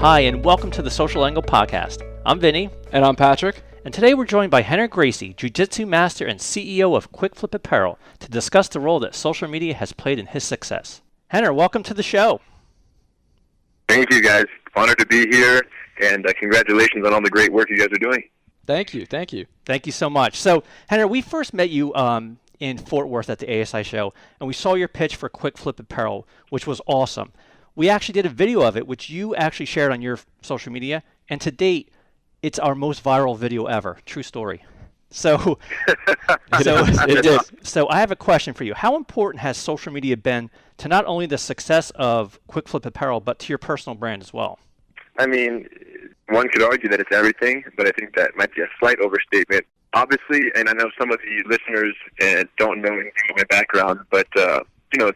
Hi, and welcome to the Social Angle Podcast. I'm Vinny. And I'm Patrick. And today we're joined by Rener Gracie, Jiu-Jitsu master and CEO of Quikflip Apparel, to discuss the role that social media has played in his success. Rener, welcome to the show. Thank you, guys. Honored to be here, and congratulations on all the great work you guys are doing. Thank you. Thank you so much. So, Rener, we first met you in Fort Worth at the ASI show, and we saw your pitch for Quikflip Apparel, which was awesome. We actually did a video of it, which you actually shared on your social media, and to date, it's our most viral video ever. True story. So I have a question for you. How important has social media been to not only the success of Quikflip Apparel, but to your personal brand as well? I mean, one could argue that it's everything, but I think that might be a slight overstatement. Obviously, and I know some of the listeners don't know anything of my background, but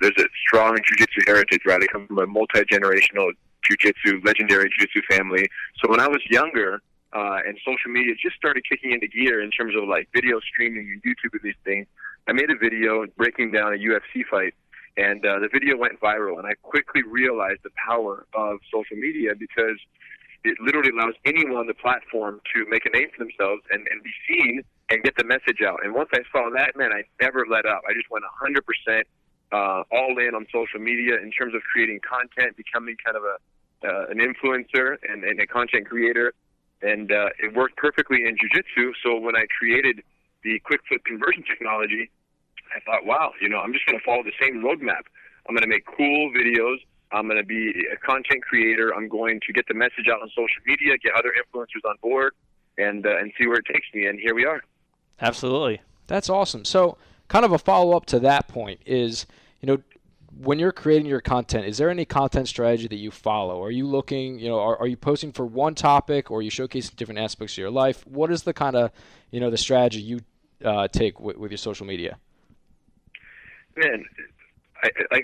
there's a strong Jiu-Jitsu heritage, right? I come from a multi-generational Jiu-Jitsu, legendary Jiu-Jitsu family. So when I was younger, and social media just started kicking into gear in terms of like video streaming and YouTube and these things, I made a video breaking down a UFC fight, and the video went viral, and I quickly realized the power of social media because it literally allows anyone the platform to make a name for themselves and be seen and get the message out. And once I saw that, man, I never let up. I just went 100% all in on social media in terms of creating content, becoming kind of an influencer and a content creator. And it worked perfectly in Jiu-Jitsu. So when I created the Quikflip conversion technology, I thought, wow, I'm just going to follow the same roadmap. I'm going to make cool videos. I'm going to be a content creator. I'm going to get the message out on social media, get other influencers on board, and see where it takes me. And here we are. Absolutely. That's awesome. So kind of a follow-up to that point is, when you're creating your content, is there any content strategy that you follow? Are you looking, are you posting for one topic, or are you showcasing different aspects of your life? What is the kind of, the strategy you take with your social media? Man,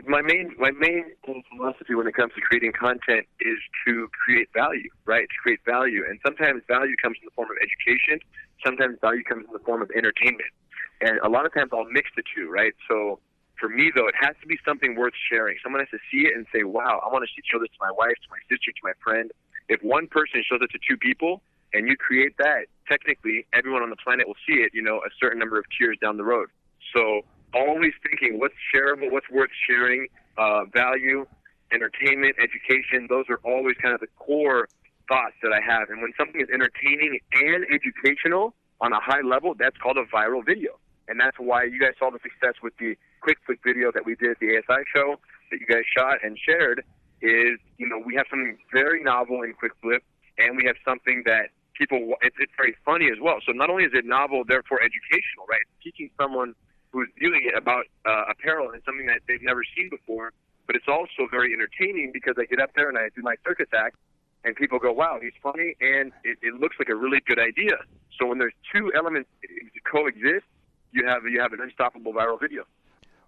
my main philosophy when it comes to creating content is to create value, right? To create value. And sometimes value comes in the form of education. Sometimes value comes in the form of entertainment. And a lot of times I'll mix the two, right? So for me, though, it has to be something worth sharing. Someone has to see it and say, wow, I want to show this to my wife, to my sister, to my friend. If one person shows it to two people and you create that, technically everyone on the planet will see it, a certain number of tiers down the road. So always thinking what's shareable, what's worth sharing, value, entertainment, education, those are always kind of the core thoughts that I have. And when something is entertaining and educational on a high level, that's called a viral video. And that's why you guys saw the success with the Quikflip video that we did at the ASI show that you guys shot and shared is, we have something very novel in Quikflip, and we have something that people, it's very funny as well. So not only is it novel, therefore educational, right? It's teaching someone who's viewing it about apparel and something that they've never seen before, but it's also very entertaining because I get up there and I do my circus act, and people go, wow, he's funny, and it looks like a really good idea. So when there's two elements to coexist, you have an unstoppable viral video.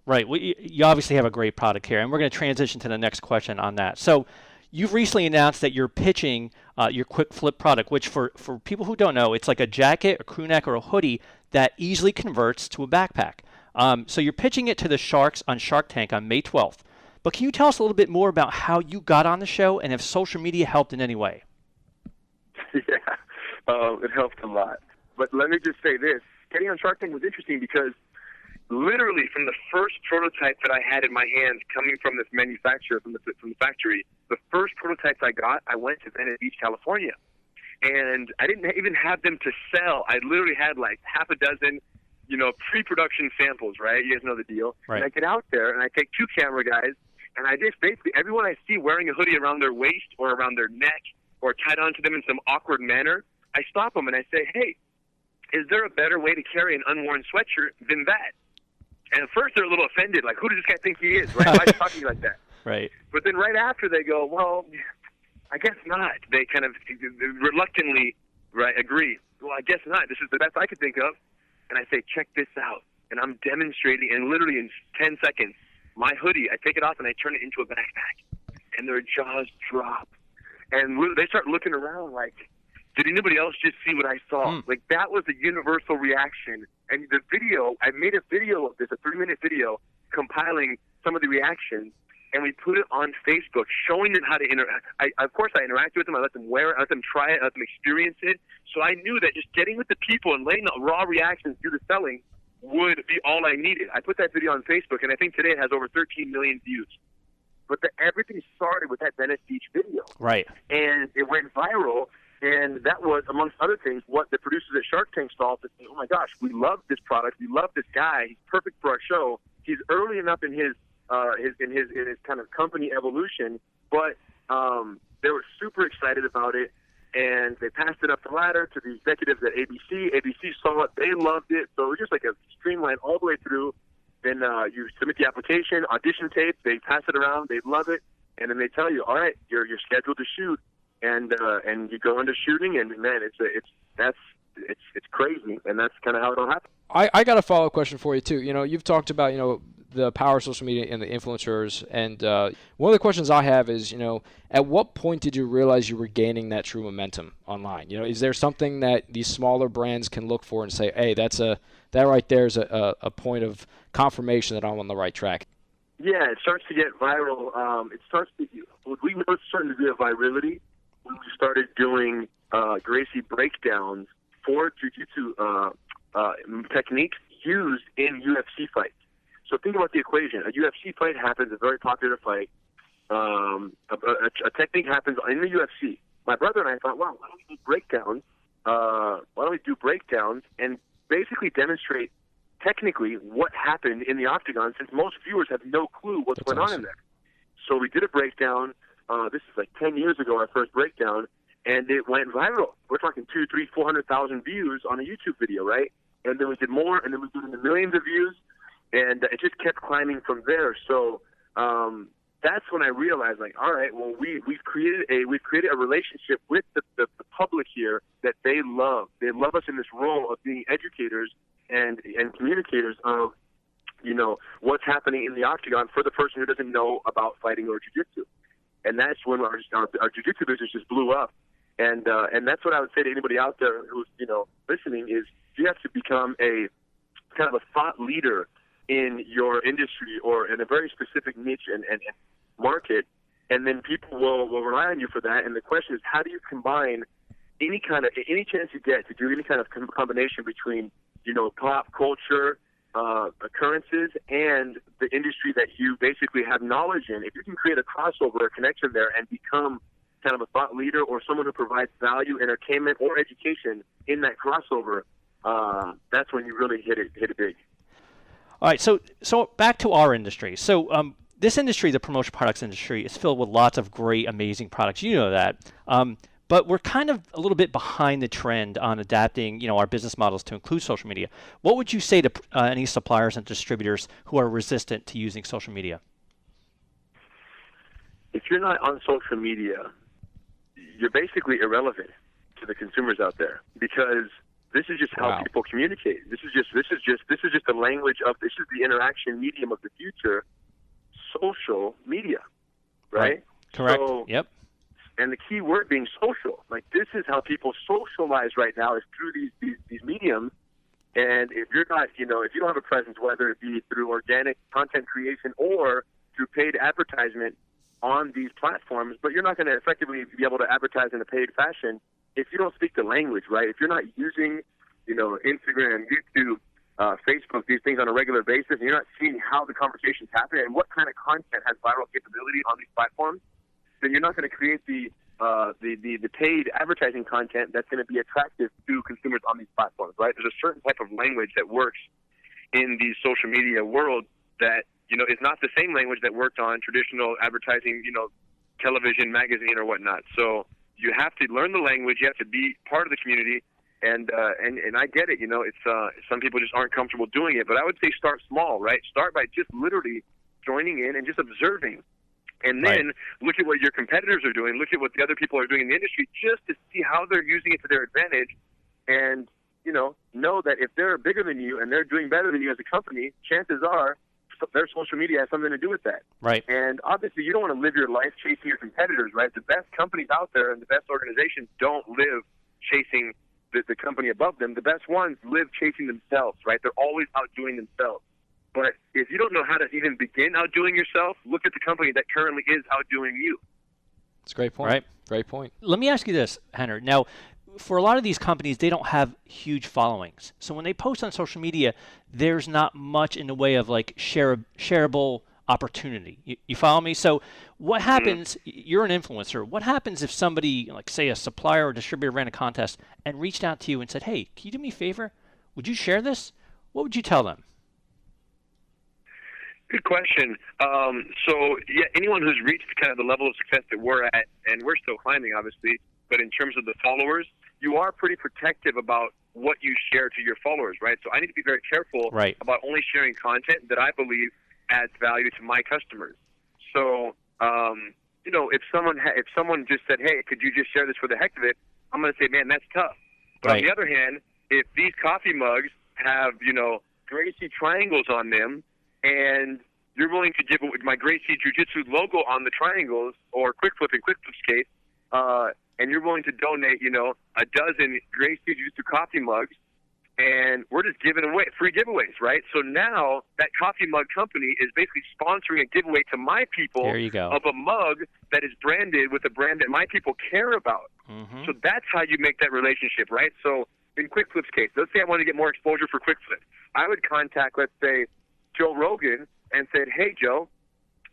Right. Well, you obviously have a great product here, and we're going to transition to the next question on that. So you've recently announced that you're pitching your Quikflip product, which for people who don't know, it's like a jacket, a crew neck, or a hoodie that easily converts to a backpack. So you're pitching it to the Sharks on Shark Tank on May 12th. But can you tell us a little bit more about how you got on the show and if social media helped in any way? Yeah, it helped a lot. But let me just say this. Getting on Shark Tank was interesting because literally from the first prototype that I had in my hands coming from this manufacturer, from the factory, the first prototypes I got, I went to Venice Beach, California. And I didn't even have them to sell. I literally had like half a dozen, pre-production samples, right? You guys know the deal. Right. And I get out there and I take two camera guys, and I just basically, everyone I see wearing a hoodie around their waist or around their neck or tied onto them in some awkward manner, I stop them and I say, hey, is there a better way to carry an unworn sweatshirt than that? And at first they're a little offended, like, who does this guy think he is, right? Why is he talking like that? Right. But then right after they go, well, I guess not. They kind of reluctantly, right, agree. Well, I guess not. This is the best I could think of. And I say, check this out. And I'm demonstrating, and literally in 10 seconds, my hoodie, I take it off and I turn it into a backpack. And their jaws drop. And they start looking around like, did anybody else just see what I saw? Like, that was a universal reaction. And the video, I made a video of this, a 3-minute video, compiling some of the reactions. and we put it on Facebook, showing them how to interact. Of course, I interacted with them. I let them wear it. I let them try it. I let them experience it. So I knew that just getting with the people and letting the raw reactions do the selling would be all I needed. I put that video on Facebook, and I think today it has over 13 million views. But everything started with that Venice Beach video. Right. And it went viral, and that was, amongst other things, what the producers at Shark Tank saw to say, oh, my gosh, we love this product. We love this guy. He's perfect for our show. He's early enough in his kind of company evolution, but they were super excited about it, and they passed it up the ladder to the executives at ABC. ABC saw it. They loved it. So it was just like a streamline all the way through. Then you submit the application, audition tape. They pass it around. They love it. And then they tell you, all right, you're scheduled to shoot. And you go into shooting, and, man, it's crazy. And that's kind of how it all happened. I got a follow-up question for you, too. You've talked about, the power of social media and the influencers. And one of the questions I have is, at what point did you realize you were gaining that true momentum online? Is there something that these smaller brands can look for and say, hey, that right there is a point of confirmation that I'm on the right track? Yeah, it starts to get viral. We were starting to do a virality when we started doing Gracie breakdowns for Jiu-Jitsu techniques used in UFC fights. So think about the equation. A UFC fight happens, a very popular fight. A technique happens in the UFC. My brother and I thought, wow, why don't we do breakdowns? Why don't we do breakdowns and basically demonstrate technically what happened in the octagon, since most viewers have no clue what's going on in there. So we did a breakdown. This is like 10 years ago, our first breakdown, and it went viral. We're talking 200,000, 300,000, 400,000 views on a YouTube video, right? And then we did more, and then we did in the millions of views. And it just kept climbing from there. So that's when I realized, like, all right, well, we've created a relationship with the public here that they love. They love us in this role of being educators and communicators of, what's happening in the octagon for the person who doesn't know about fighting or jiu-jitsu. And that's when our jiu-jitsu business just blew up. And that's what I would say to anybody out there who's listening is you have to become a kind of a thought leader in your industry or in a very specific niche and market, and then people will rely on you for that. And the question is, how do you combine any chance you get to do any kind of combination between, pop culture occurrences and the industry that you basically have knowledge in? If you can create a crossover, a connection there, and become kind of a thought leader or someone who provides value, entertainment, or education in that crossover, that's when you really hit it big. All right, so back to our industry. So this industry, the promotion products industry, is filled with lots of great, amazing products. You know that. But we're kind of a little bit behind the trend on adapting, our business models to include social media. What would you say to any suppliers and distributors who are resistant to using social media? If you're not on social media, you're basically irrelevant to the consumers out there, because this is just how people communicate. This is just the language of, this is the interaction medium of the future, social media, right? Correct. So, yep. And the key word being social. Like, this is how people socialize right now, is through these mediums. And if you're not, if you don't have a presence, whether it be through organic content creation or through paid advertisement on these platforms, but you're not going to effectively be able to advertise in a paid fashion if you don't speak the language, right? If you're not using, Instagram, YouTube, Facebook, these things on a regular basis, and you're not seeing how the conversations happen and what kind of content has viral capability on these platforms, then you're not going to create the paid advertising content that's going to be attractive to consumers on these platforms, right? There's a certain type of language that works in the social media world that, is not the same language that worked on traditional advertising, television, magazine, or whatnot. So you have to learn the language. You have to be part of the community. And I get it. It's some people just aren't comfortable doing it. But I would say start small, right? Start by just literally joining in and just observing. And then look at what your competitors are doing. Look at what the other people are doing in the industry, just to see how they're using it to their advantage. And, know that if they're bigger than you and they're doing better than you as a company, chances are their social media has something to do with that. Right. And obviously you don't want to live your life chasing your competitors, right? The best companies out there and the best organizations don't live chasing the company above them. The best ones live chasing themselves, right? They're always outdoing themselves. But if you don't know how to even begin outdoing yourself, look at the company that currently is outdoing you. That's a great point. Right. Great point. Let me ask you this, Henner. Now, for a lot of these companies, they don't have huge followings. So when they post on social media, there's not much in the way of like shareable opportunity. You follow me? So what happens, you're an influencer, what happens if somebody, like say a supplier or distributor ran a contest and reached out to you and said, hey, can you do me a favor? Would you share this? What would you tell them? Good question. So, yeah, anyone who's reached kind of the level of success that we're at, and we're still climbing, obviously, but in terms of the followers, you are pretty protective about what you share to your followers, right? So I need to be very careful about only sharing content that I believe adds value to my customers. So, you know, if someone just said, hey, could you just share this for the heck of it, I'm going to say, man, that's tough. But on the other hand, if these coffee mugs have, you know, Gracie triangles on them, and you're willing to give my Gracie Jiu-Jitsu logo on the triangles, or Quikflip in Quikflip's case, and you're willing to donate, you know, a dozen Gracie Jiu-Jitsu coffee mugs, and we're just giving away free giveaways, right? So now that coffee mug company is basically sponsoring a giveaway to my people of a mug that is branded with a brand that my people care about. So that's how you make that relationship, right? So in Quikflip's case, let's say I want to get more exposure for Quikflip. I would contact, let's say, Joe Rogan and said, hey, Joe,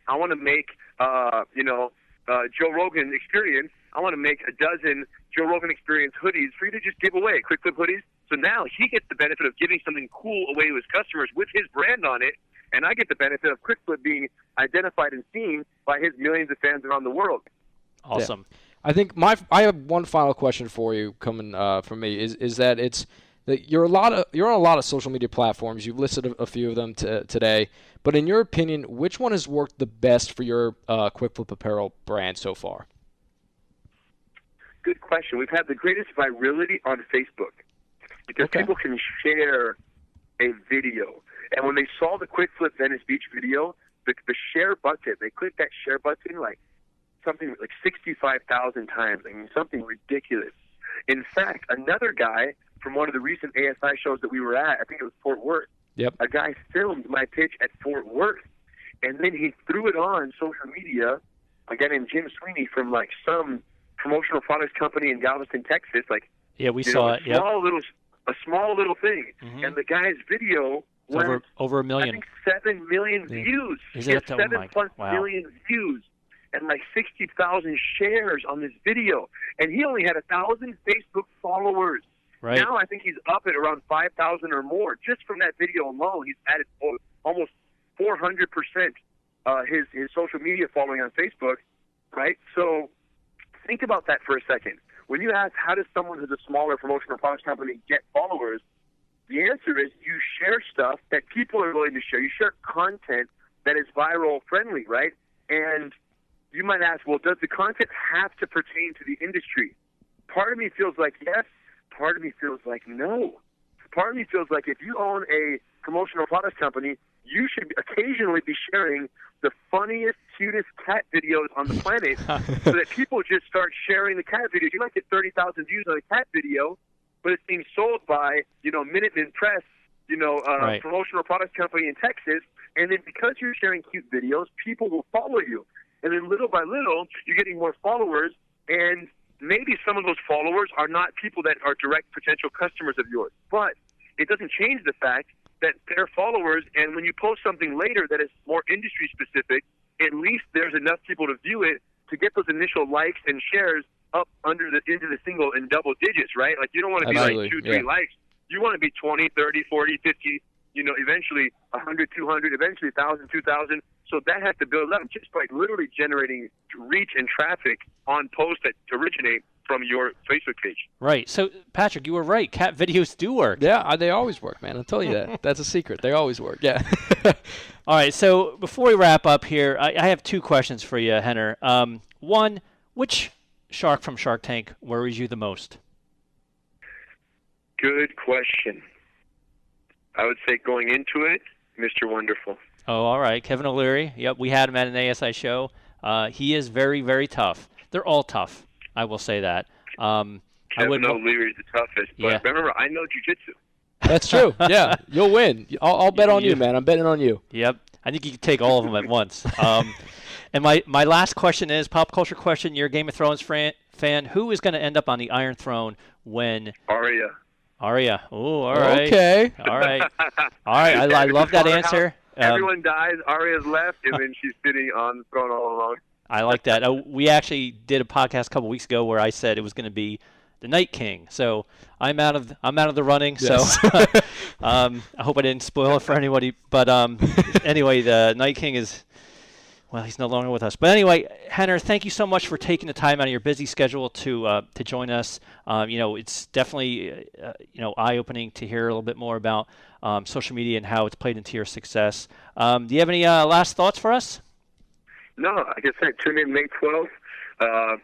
I want to make, Joe Rogan Experience. I want to make a dozen Joe Rogan Experience hoodies for you to just give away, Quikflip hoodies. So now he gets the benefit of giving something cool away to his customers with his brand on it, and I get the benefit of Quikflip being identified and seen by his millions of fans around the world. Awesome. Yeah. I think I have one final question for you coming from me is that it's that you're on a lot of social media platforms. You've listed a few of them today, but in your opinion, which one has worked the best for your Quikflip Apparel brand so far? Good question. We've had the greatest virality on Facebook because people can share a video. And when they saw the Quikflip Venice Beach video, the share button, they clicked that share button like something like 65,000 times. I mean, something ridiculous. In fact, another guy from one of the recent ASI shows that we were at, I think it was Fort Worth, a guy filmed my pitch at Fort Worth, and then he threw it on social media, a guy named Jim Sweeney from like some promotional products company in Galveston, Texas. Like, we saw it. A small little thing. And the guy's video went over 1 million. I think 7 million views. Is it 7+ million views and like 60,000 shares on this video. And he only had 1,000 Facebook followers. Right. Now I think he's up at around 5,000 or more. Just from that video alone, he's added almost 400% his social media following on Facebook, right? So think about that for a second. When you ask how does someone who's a smaller promotional products company get followers, the answer is you share stuff that people are willing to share. You share content that is viral friendly, right? And you might ask, well, does the content have to pertain to the industry? Part of me feels like yes. Part of me feels like no. Part of me feels like if you own a promotional products company, you should occasionally be sharing the funniest, cutest cat videos on the planet so that people just start sharing the cat videos. You might get 30,000 views on a cat video, but it's being sold by, Minuteman Press, promotional products company in Texas. And then because you're sharing cute videos, people will follow you. And then little by little, you're getting more followers, and maybe some of those followers are not people that are direct potential customers of yours. But it doesn't change the fact that they're followers, and when you post something later that is more industry-specific, at least there's enough people to view it to get those initial likes and shares up into the single and double digits, right? Like, you don't want to be like 2, 3 likes. You want to be 20, 30, 40, 50, eventually 100, 200, eventually 1,000, 2,000. So that has to build up just by literally generating reach and traffic on posts that originate from your Facebook page. Right. So, Patrick, you were right. Cat videos do work. Yeah, they always work, man. I'll tell you that. That's a secret. They always work. Yeah. All right. So before we wrap up here, I have 2 questions for you, Henner. One, which shark from Shark Tank worries you the most? Good question. I would say going into it, Mr. Wonderful. Oh, all right. Kevin O'Leary. Yep, we had him at an ASI show. He is very, very tough. They're all tough. I will say that. Kevin O'Leary is the toughest. But remember, I know Jiu-Jitsu. That's true. Yeah, you'll win. I'll bet on you, man. I'm betting on you. Yep. I think you can take all of them at once. And my last question is pop culture question. You're a Game of Thrones fan. Who is going to end up on the Iron Throne when? Arya. Oh, all right. Okay. All right. All right. I love that answer. Everyone dies. Arya's left, and then she's sitting on the throne all alone. I like that. We actually did a podcast a couple weeks ago where I said it was going to be the Night King. So I'm out of the running. Yes. So I hope I didn't spoil it for anybody. But anyway, the Night King is. Well, he's no longer with us. But anyway, Rener, thank you so much for taking the time out of your busy schedule to join us. It's definitely eye-opening to hear a little bit more about social media and how it's played into your success. Do you have any last thoughts for us? No, like I said, tune in May 12th.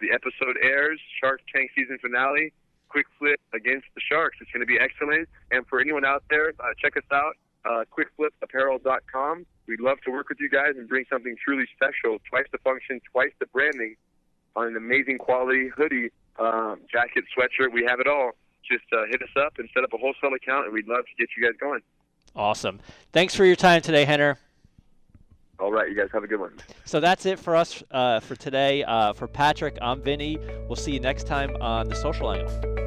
The episode airs, Shark Tank season finale, Quikflip against the Sharks. It's going to be excellent. And for anyone out there, check us out, quikflipapparel.com. We'd love to work with you guys and bring something truly special, twice the function, twice the branding, on an amazing quality hoodie, jacket, sweatshirt. We have it all. Just hit us up and set up a wholesale account, and we'd love to get you guys going. Awesome. Thanks for your time today, Rener. All right, you guys have a good one. So that's it for us for today. For Patrick, I'm Vinny. We'll see you next time on The Social Angle.